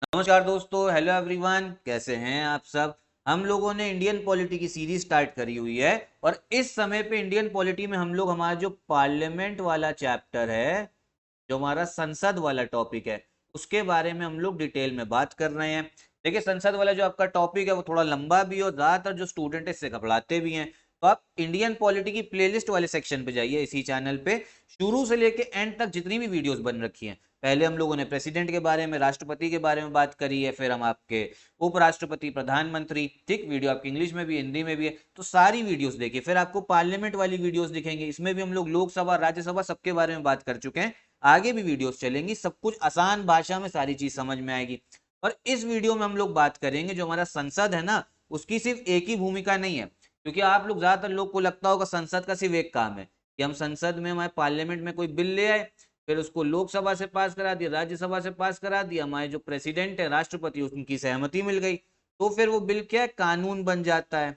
नमस्कार दोस्तों, hello everyone. कैसे हैं आप सब। हम लोगों ने इंडियन पॉलिटी की सीरीज स्टार्ट करी हुई है और इस समय पे इंडियन पॉलिटी में हम लोग हमारा जो पार्लियामेंट वाला चैप्टर है, जो हमारा संसद वाला टॉपिक है, उसके बारे में हम लोग डिटेल में बात कर रहे हैं। देखिए, संसद वाला जो आपका टॉपिक है वो थोड़ा लंबा भी है और ज्यादातर जो स्टूडेंट है इससे घबराते भी हैं। तो आप इंडियन पॉलिटी की प्लेलिस्ट वाले सेक्शन पे जाइए, इसी चैनल पे शुरू से लेके एंड तक जितनी भी वीडियोस बन रखी हैं। पहले हम लोगों ने प्रेसिडेंट के बारे में, राष्ट्रपति के बारे में बात करी है, फिर हम आपके उपराष्ट्रपति, प्रधानमंत्री, ठीक, वीडियो आपकी इंग्लिश में भी हिंदी में भी है, तो सारी वीडियोस देखिए। फिर आपको पार्लियामेंट वाली वीडियोस दिखेंगे, इसमें भी हम लोग लोकसभा, राज्यसभा सबके बारे में बात कर चुके हैं। आगे भी वीडियोस चलेंगी, सब कुछ आसान भाषा में सारी चीज समझ में आएगी। और इस वीडियो में हम लोग बात करेंगे जो हमारा संसद है ना, उसकी सिर्फ एक ही भूमिका नहीं है। क्योंकि आप लोग, ज्यादातर लोग को लगता होगा संसद का सिर्फ एक काम है कि हम संसद में, हमारे पार्लियामेंट में कोई बिल ले आए, फिर उसको लोकसभा से पास करा दिया, राज्यसभा से पास करा दिया, हमारे जो प्रेसिडेंट है, राष्ट्रपति, उनकी सहमति मिल गई, तो फिर वो बिल क्या है, कानून बन जाता है।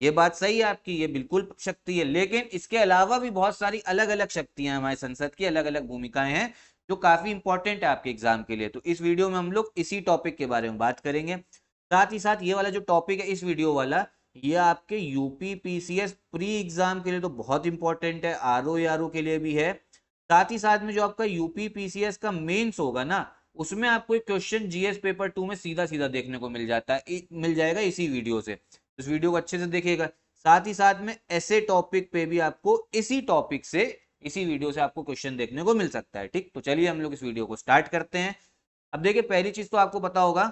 ये बात सही है आपकी, ये बिल्कुल शक्ति है। लेकिन इसके अलावा भी बहुत सारी अलग अलग शक्तियां हैं, हमारे संसद की अलग अलग भूमिकाएं हैं जो काफी इंपॉर्टेंट है आपके एग्जाम के लिए। तो इस वीडियो में हम लोग इसी टॉपिक के बारे में बात करेंगे। साथ ही साथ ये वाला जो टॉपिक है, इस वीडियो वाला, ये आपके यूपी पीसीएस प्री एग्जाम के लिए तो बहुत इंपॉर्टेंट है, आरओ आरओ के लिए भी है। साथ ही साथ में जो आपका यूपी पीसीएस का मेंस होगा ना, उसमें आपको एक क्वेश्चन जीएस पेपर 2 में सीधा सीधा देखने को मिल जाता है, मिल जाएगा इसी वीडियो से। इस वीडियो को अच्छे से देखिएगा। साथ ही साथ में ऐसे टॉपिक पे भी आपको इसी टॉपिक से, इसी वीडियो से आपको क्वेश्चन देखने को मिल सकता है। ठीक, तो चलिए हम लोग इस वीडियो को स्टार्ट करते हैं। अब देखिए, पहली चीज तो आपको पता होगा,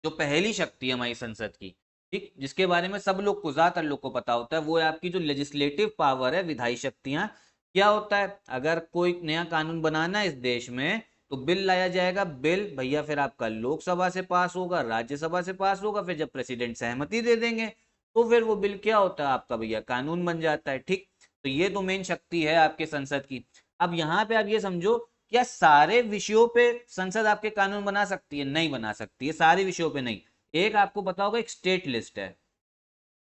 जो पहली शक्ति है हमारी संसद की, ठीक, जिसके बारे में सब लोग को, ज्यादातर लोग को पता होता है, वो है आपकी जो लेजिस्लेटिव पावर है, विधायी शक्तियां। क्या होता है, अगर कोई नया कानून बनाना है इस देश में, तो बिल लाया जाएगा। बिल भैया फिर आपका लोकसभा से पास होगा, राज्यसभा से पास होगा, फिर जब प्रेसिडेंट सहमति दे देंगे तो फिर वो बिल क्या होता है आपका, भैया कानून बन जाता है। ठीक, तो ये तो मेन शक्ति है आपके संसद की। अब यहाँ पे आप ये समझो, क्या सारे विषयों पे संसद आपके कानून बना सकती है? नहीं बना सकती है, सारे विषयों पे नहीं। एक आपको पता होगा, एक स्टेट लिस्ट है,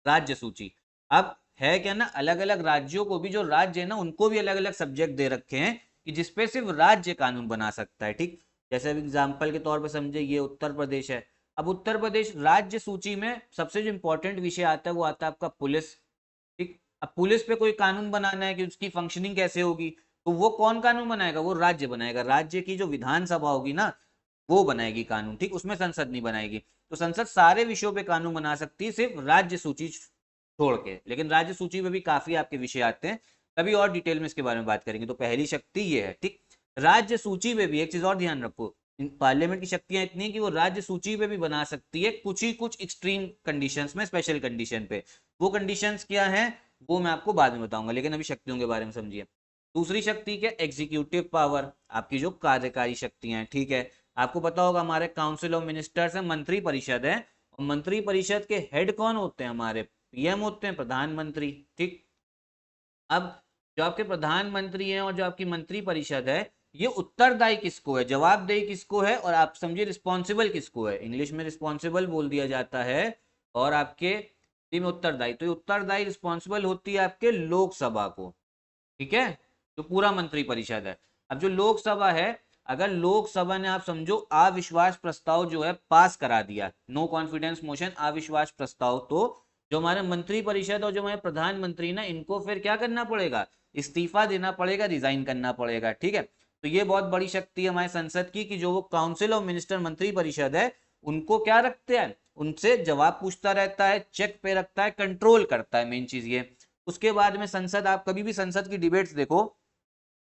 राज्य सूची। अब है क्या ना, अलग अलग राज्यों को भी, जो राज्य है ना, उनको भी अलग अलग सब्जेक्ट दे रखे हैं कि जिसपे सिर्फ राज्य कानून बना सकता है। ठीक, जैसे एग्जाम्पल के तौर पे समझे, ये उत्तर प्रदेश है। अब उत्तर प्रदेश राज्य सूची में सबसे जो इंपॉर्टेंट विषय आता है वो आता है आपका पुलिस। ठीक, अब पुलिस पे कोई कानून बनाना है कि उसकी फंक्शनिंग कैसे होगी, तो वो कौन कानून बनाएगा? वो राज्य बनाएगा। राज्य की जो विधानसभा होगी ना, वो बनाएगी कानून। ठीक, उसमें संसद नहीं बनाएगी। तो संसद सारे विषयों पे कानून बना सकती है, सिर्फ राज्य सूची छोड़ के। लेकिन राज्य सूची में भी काफी आपके विषय आते हैं, कभी और डिटेल में इसके बारे में बात करेंगे। तो पहली शक्ति ये है। ठीक, राज्य सूची में भी एक चीज और ध्यान रखो, पार्लियामेंट की शक्तियां इतनी है कि वो राज्य सूची पे भी बना सकती है, कुछ ही कुछ एक्सट्रीम कंडीशंस में, स्पेशल कंडीशन पे। वो कंडीशंस क्या है वो मैं आपको बाद में बताऊंगा, लेकिन अभी शक्तियों के बारे में समझिए। दूसरी शक्ति क्या? एग्जीक्यूटिव पावर, आपकी जो कार्यकारी शक्तियां हैं। ठीक है, आपको पता होगा हमारे काउंसिल ऑफ मिनिस्टर्स है, मंत्री परिषद है, और मंत्री परिषद के हेड कौन होते हैं? हमारे पीएम होते हैं, प्रधानमंत्री। ठीक, अब जो आपके प्रधानमंत्री हैं और जो आपकी मंत्री परिषद है, ये उत्तरदायी किसको है, जवाबदेही किसको है, और आप समझिए रिस्पॉन्सिबल किसको है? इंग्लिश में रिस्पॉन्सिबल बोल दिया जाता है, और आपके हिंदी में उत्तरदायी। तो ये उत्तरदायी, रिस्पॉन्सिबल होती है आपके लोकसभा को। ठीक है, जो पूरा मंत्री परिषद है। अब जो लोकसभा है, अगर लोकसभा ने, आप समझो, अविश्वास प्रस्ताव जो है पास करा दिया, नो कॉन्फिडेंस मोशन, अविश्वास प्रस्ताव, तो जो हमारे मंत्री परिषद और जो हमारे प्रधानमंत्री ना, इनको फिर क्या करना पड़ेगा? इस्तीफा देना पड़ेगा, रिजाइन करना पड़ेगा। ठीक है, तो ये बहुत बड़ी शक्ति है हमारे संसद की कि जो वो काउंसिल ऑफ मिनिस्टर, मंत्री परिषद है, उनको क्या रखते हैं, उनसे जवाब पूछता रहता है, चेक पे रखता है, कंट्रोल करता है, मेन चीज ये। उसके बाद में संसद, आप कभी भी संसद की डिबेट्स देखो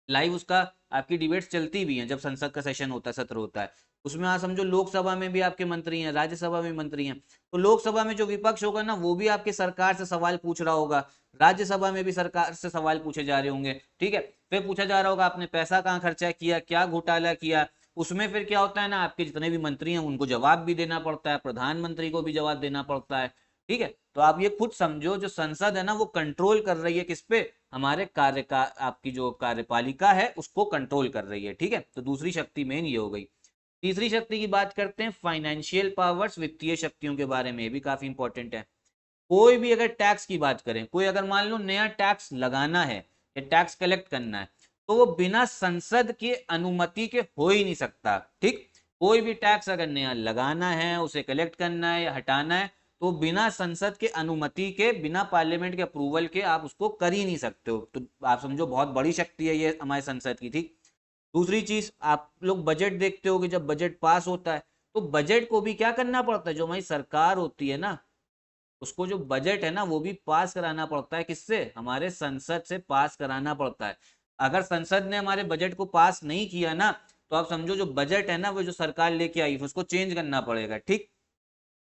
लाइव, उसका आपकी डिबेट्स चलती भी हैं जब संसद का सेशन होता है, सत्र होता है, उसमें आप समझो लोकसभा में भी आपके मंत्री हैं, राज्यसभा में मंत्री हैं। तो लोकसभा में जो विपक्ष होगा ना, वो भी आपके सरकार से सवाल पूछ रहा होगा, राज्यसभा में भी सरकार से सवाल पूछे जा रहे होंगे। ठीक है, फिर पूछा जा रहा होगा आपने पैसा कहाँ खर्चा किया, क्या घोटाला किया। उसमें फिर क्या होता है ना, आपके जितने भी मंत्री हैं उनको जवाब भी देना पड़ता है, प्रधानमंत्री को भी जवाब देना पड़ता है। ठीक है, तो आप ये खुद समझो, जो संसद है ना, वो कंट्रोल कर रही है किस पे? हमारे कार्य का, आपकी जो कार्यपालिका है उसको कंट्रोल कर रही है। ठीक है, तो दूसरी शक्ति मेन ये हो गई। तीसरी शक्ति की बात करते हैं, फाइनेंशियल पावर्स, वित्तीय शक्तियों के बारे में, ये भी काफी इंपॉर्टेंट है। कोई भी अगर टैक्स की बात करें, कोई अगर मान लो नया टैक्स लगाना है या टैक्स कलेक्ट करना है, तो वो बिना संसद के अनुमति के हो ही नहीं सकता। ठीक, कोई भी टैक्स अगर नया लगाना है, उसे कलेक्ट करना है या हटाना है, तो बिना संसद के अनुमति के, बिना पार्लियामेंट के अप्रूवल के आप उसको कर ही नहीं सकते हो। तो आप समझो बहुत बड़ी शक्ति है ये हमारे संसद की, ठीक। दूसरी चीज, आप लोग बजट देखते हो कि जब बजट पास होता है तो बजट को भी क्या करना पड़ता है, जो हमारी सरकार होती है ना, उसको जो बजट है ना वो भी पास कराना पड़ता है। किससे? हमारे संसद से पास कराना पड़ता है। अगर संसद ने हमारे बजट को पास नहीं किया ना, तो आप समझो जो बजट है ना वो जो सरकार लेके आई उसको चेंज करना पड़ेगा, ठीक।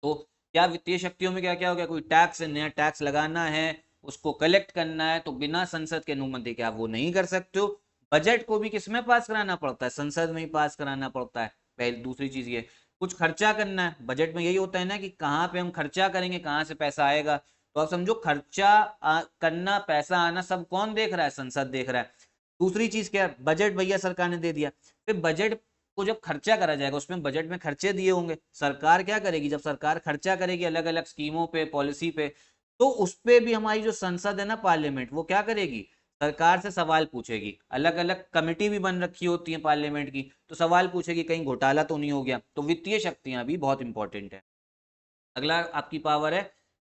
तो क्या वित्तीय शक्तियों में क्या क्या हो गया, कोई टैक्स, नया टैक्स लगाना है, उसको कलेक्ट करना है, तो बिना संसद के अनुमति के आप वो नहीं कर सकते हो। बजट को भी किसमें पास कराना पड़ता है? संसद में ही पास कराना पड़ता है। पहले दूसरी चीज ये, कुछ खर्चा करना है, बजट में यही होता है ना कि कहाँ पे हम खर्चा करेंगे, कहाँ से पैसा आएगा। तो आप समझो खर्चा करना, पैसा आना सब कौन देख रहा है? संसद देख रहा है। दूसरी चीज क्या है, बजट भैया सरकार ने दे दिया, फिर बजट को जब खर्चा करा जाएगा, उसमें बजट में खर्चे दिए होंगे, सरकार क्या करेगी, जब सरकार खर्चा करेगी अलग अलग स्कीमों पे, पॉलिसी पे, तो उस पे भी हमारी जो संसद है ना, पार्लियामेंट, वो क्या करेगी, सरकार से सवाल पूछेगी। अलग अलग कमेटी भी बन रखी होती है पार्लियामेंट की, तो सवाल पूछेगी कहीं घोटाला तो नहीं हो गया। तो वित्तीय शक्तियां भी बहुत इंपॉर्टेंट है। अगला आपकी पावर है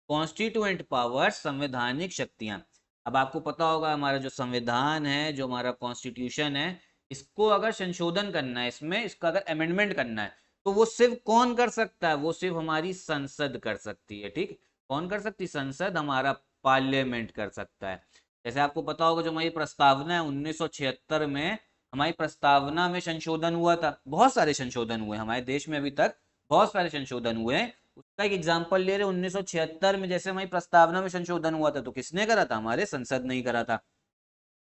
कॉन्स्टिट्यूएंट पावर, संवैधानिक शक्तियां। अब आपको पता होगा हमारा जो संविधान है, जो हमारा कॉन्स्टिट्यूशन है, इसको अगर संशोधन करना है, इसमें इसका अगर अमेंडमेंट करना है, तो वो सिर्फ कौन कर सकता है? वो सिर्फ हमारी संसद कर सकती है, ठीक। कौन कर सकती? संसद, हमारा पार्लियामेंट कर सकता है। जैसे आपको पता होगा जो हमारी प्रस्तावना है 1976 में, हमारी प्रस्तावना में संशोधन हुआ था। बहुत सारे संशोधन हुए हमारे देश में, अभी तक बहुत सारे संशोधन हुए हैं। उसका एक एग्जाम्पल ले रहे 1976 में, जैसे हमारी प्रस्तावना में संशोधन हुआ था, तो किसने करा था? हमारे संसद ने ही करा था।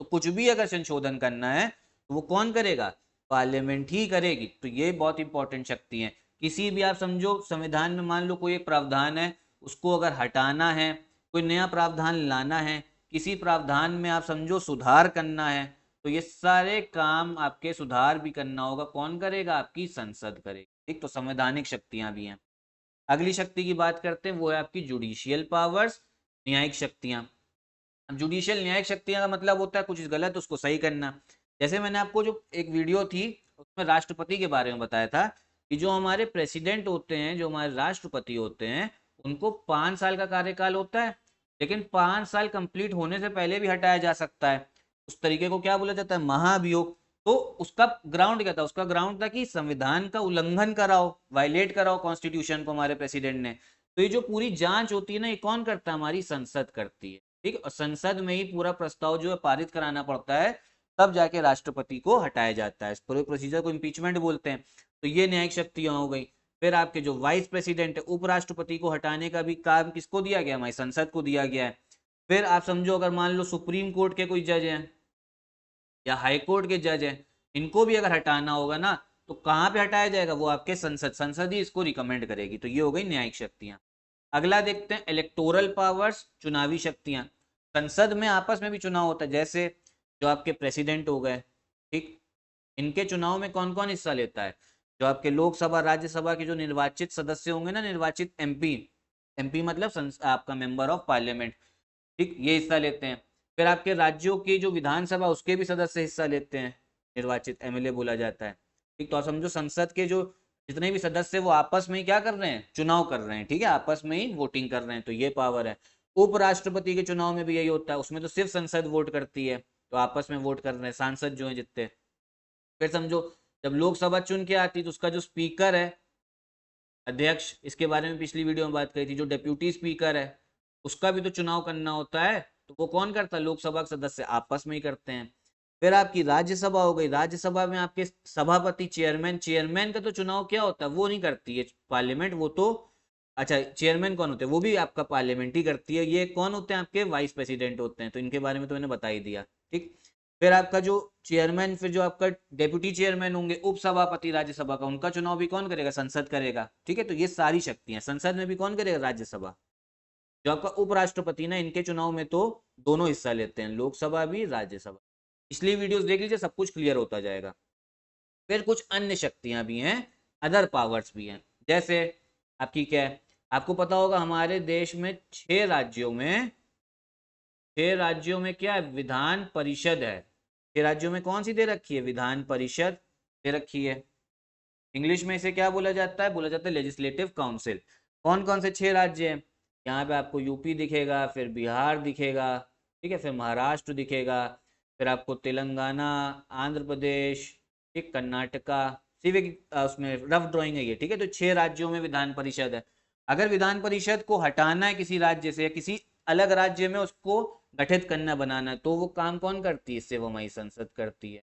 तो कुछ भी अगर संशोधन करना है तो वो कौन करेगा? पार्लियामेंट ही करेगी। तो ये बहुत इंपॉर्टेंट शक्ति है। किसी भी आप समझो संविधान में मान लो कोई एक प्रावधान है, उसको अगर हटाना है, कोई नया प्रावधान लाना है, किसी प्रावधान में आप समझो सुधार करना है, तो ये सारे काम आपके सुधार भी करना होगा, कौन करेगा? आपकी संसद करेगी, ठीक। तो संवैधानिक शक्तियां भी हैं। अगली शक्ति की बात करते हैं, वो है आपकी जुडिशियल पावर्स, न्यायिक शक्तियां। अब जुडिशियल न्यायिक शक्तियां का मतलब होता है कुछ गलत उसको सही करना। जैसे मैंने आपको जो एक वीडियो थी उसमें राष्ट्रपति के बारे में बताया था कि जो हमारे प्रेसिडेंट होते हैं, जो हमारे राष्ट्रपति होते हैं, उनको 5 साल का कार्यकाल होता है, लेकिन 5 साल कंप्लीट होने से पहले भी हटाया जा सकता है। उस तरीके को क्या बोला जाता है? महाभियोग। तो उसका ग्राउंड क्या था? उसका ग्राउंड था कि संविधान का उल्लंघन कराओ, वायलेट कराओ कॉन्स्टिट्यूशन को हमारे प्रेसिडेंट ने। तो ये जो पूरी जांच होती है ना, ये कौन करता है? हमारी संसद करती है, ठीक। और संसद में ही पूरा प्रस्ताव जो है पारित कराना पड़ता है, तब जाके राष्ट्रपति को हटाया जाता है। इस पूरे प्रोसीजर को इम्पीचमेंट बोलते हैं। तो ये न्यायिक शक्तियां हो गई। फिर आपके जो वाइस प्रेसिडेंट है, उपराष्ट्रपति को हटाने का भी काम किसको दिया गया? हमारी संसद को दिया गया है। फिर आप समझो अगर मान लो सुप्रीम कोर्ट के कोई जज हैं या हाई कोर्ट के जज हैं, इनको भी अगर हटाना होगा ना, तो कहाँ पे हटाया जाएगा? वो आपके संसद ही इसको रिकमेंड करेगी। तो ये हो गई न्यायिक शक्तियां। अगला देखते हैं इलेक्टोरल पावर्स, चुनावी शक्तियां। संसद में आपस में भी चुनाव होता है, जैसे जो आपके प्रेसिडेंट हो गए, ठीक, इनके चुनाव में कौन कौन हिस्सा लेता है? जो आपके लोकसभा राज्यसभा के जो निर्वाचित सदस्य होंगे ना, निर्वाचित एमपी, एमपी मतलब आपका मेंबर ऑफ पार्लियामेंट, ठीक, ये हिस्सा लेते हैं। फिर आपके राज्यों की जो विधानसभा, उसके भी सदस्य हिस्सा लेते हैं, निर्वाचित एमएलए बोला जाता है, ठीक। तो आप समझो संसद के जो जितने भी सदस्य वो आपस में ही क्या कर रहे हैं? चुनाव कर रहे हैं, ठीक है, आपस में ही वोटिंग कर रहे हैं। तो ये पावर है। उपराष्ट्रपति के चुनाव में भी यही होता है, उसमें तो सिर्फ संसद वोट करती है, तो आपस में वोट कर रहे हैं सांसद जो है जितने। फिर समझो जब लोकसभा चुन के आती है तो उसका जो स्पीकर है, अध्यक्ष, इसके बारे में पिछली वीडियो में बात करी थी, जो डेप्यूटी स्पीकर है उसका भी तो चुनाव करना होता है। तो वो कौन करता है? लोकसभा के सदस्य आपस में ही करते हैं। फिर आपकी राज्यसभा हो गई, राज्यसभा में आपके सभापति, चेयरमैन, चेयरमैन का तो चुनाव क्या होता है? वो नहीं करती है पार्लियामेंट, वो तो, अच्छा, चेयरमैन कौन होते हैं? वो भी आपका पार्लियामेंट ही करती है। ये कौन होते हैं? आपके वाइस प्रेसिडेंट होते हैं। तो इनके बारे में तो मैंने बता ही दिया, ठीक। फिर आपका जो चेयरमैन, फिर जो आपका डेप्यूटी चेयरमैन होंगे, उपसभापति राज्यसभा का, उनका चुनाव भी कौन करेगा? संसद करेगा, ठीक है। तो ये सारी शक्तियां, संसद में भी कौन करेगा? राज्यसभा। जो आपका उपराष्ट्रपति ना, इनके चुनाव में तो दोनों हिस्सा लेते हैं, लोकसभा भी, राज्यसभा। इसलिए वीडियोस देख लीजिए, सब कुछ क्लियर होता जाएगा। फिर कुछ अन्य शक्तियां भी हैं, अदर पावर्स भी हैं। जैसे आपकी क्या है, आपको पता होगा हमारे देश में 6 राज्यों में क्या है? विधान परिषद है। 6 राज्यों में कौन सी दे रखी है? विधान परिषद दे रखी है। इंग्लिश में इसे क्या बोला जाता है? बोला जाता है लेजिस्लेटिव काउंसिल। कौन कौन से 6 राज्य हैं? यहाँ पे आपको यूपी दिखेगा, फिर बिहार दिखेगा, ठीक है, फिर महाराष्ट्र दिखेगा, फिर आपको तेलंगाना, आंध्र प्रदेश, ठीक, कर्नाटका। सिर्फ एक उसमें रफ ड्राइंग है ये, ठीक है। तो 6 राज्यों में विधान परिषद है। अगर विधान परिषद को हटाना है किसी राज्य से या किसी अलग राज्य में उसको गठित करना, बनाना है, तो वो काम कौन करती है? इससे वो हमारी संसद करती है,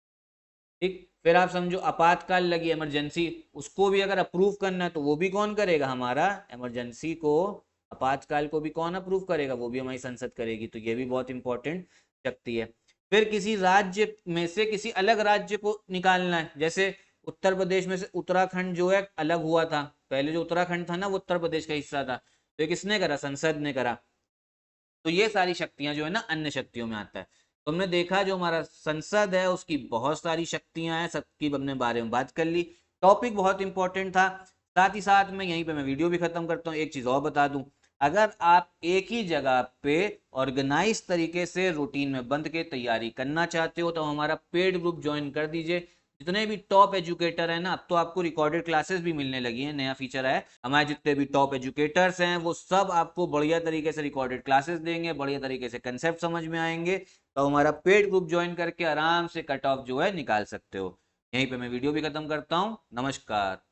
ठीक। फिर आप समझो आपातकाल लगी, इमरजेंसी, उसको भी अगर अप्रूव करना है तो वो भी कौन करेगा? हमारा इमरजेंसी को, आपातकाल को भी कौन अप्रूव करेगा? वो भी हमारी संसद करेगी। तो ये भी बहुत इंपॉर्टेंट शक्ति है। फिर किसी राज्य में से किसी अलग राज्य को निकालना है, जैसे उत्तर प्रदेश में से उत्तराखंड जो है अलग हुआ था, पहले जो उत्तराखंड था ना वो उत्तर प्रदेश का हिस्सा था, तो ये किसने करा? संसद ने करा। तो ये सारी शक्तियां जो है ना अन्य शक्तियों में आता है। तो हमने देखा जो हमारा संसद है उसकी बहुत सारी शक्तियां हैं, सबकी हमने बारे में बात कर ली। टॉपिक बहुत इंपॉर्टेंट था। साथ ही साथ में यहीं पे मैं वीडियो भी खत्म करता हूँ। एक चीज और बता दूं, अगर आप एक ही जगह पे ऑर्गेनाइज तरीके से रूटीन में बंद के तैयारी करना चाहते हो तो हमारा पेड ग्रुप ज्वाइन कर दीजिए। जितने भी टॉप एजुकेटर हैं ना, अब तो आपको रिकॉर्डेड क्लासेस भी मिलने लगी हैं, नया फीचर है। हमारे जितने भी टॉप एजुकेटर्स हैं वो सब आपको बढ़िया तरीके से रिकॉर्डेड क्लासेस देंगे, बढ़िया तरीके से कंसेप्ट समझ में आएंगे। तो हमारा पेड ग्रुप ज्वाइन करके आराम से कट ऑफ जो है निकाल सकते हो। यहीं पे मैं वीडियो भी खत्म करता हूँ। नमस्कार।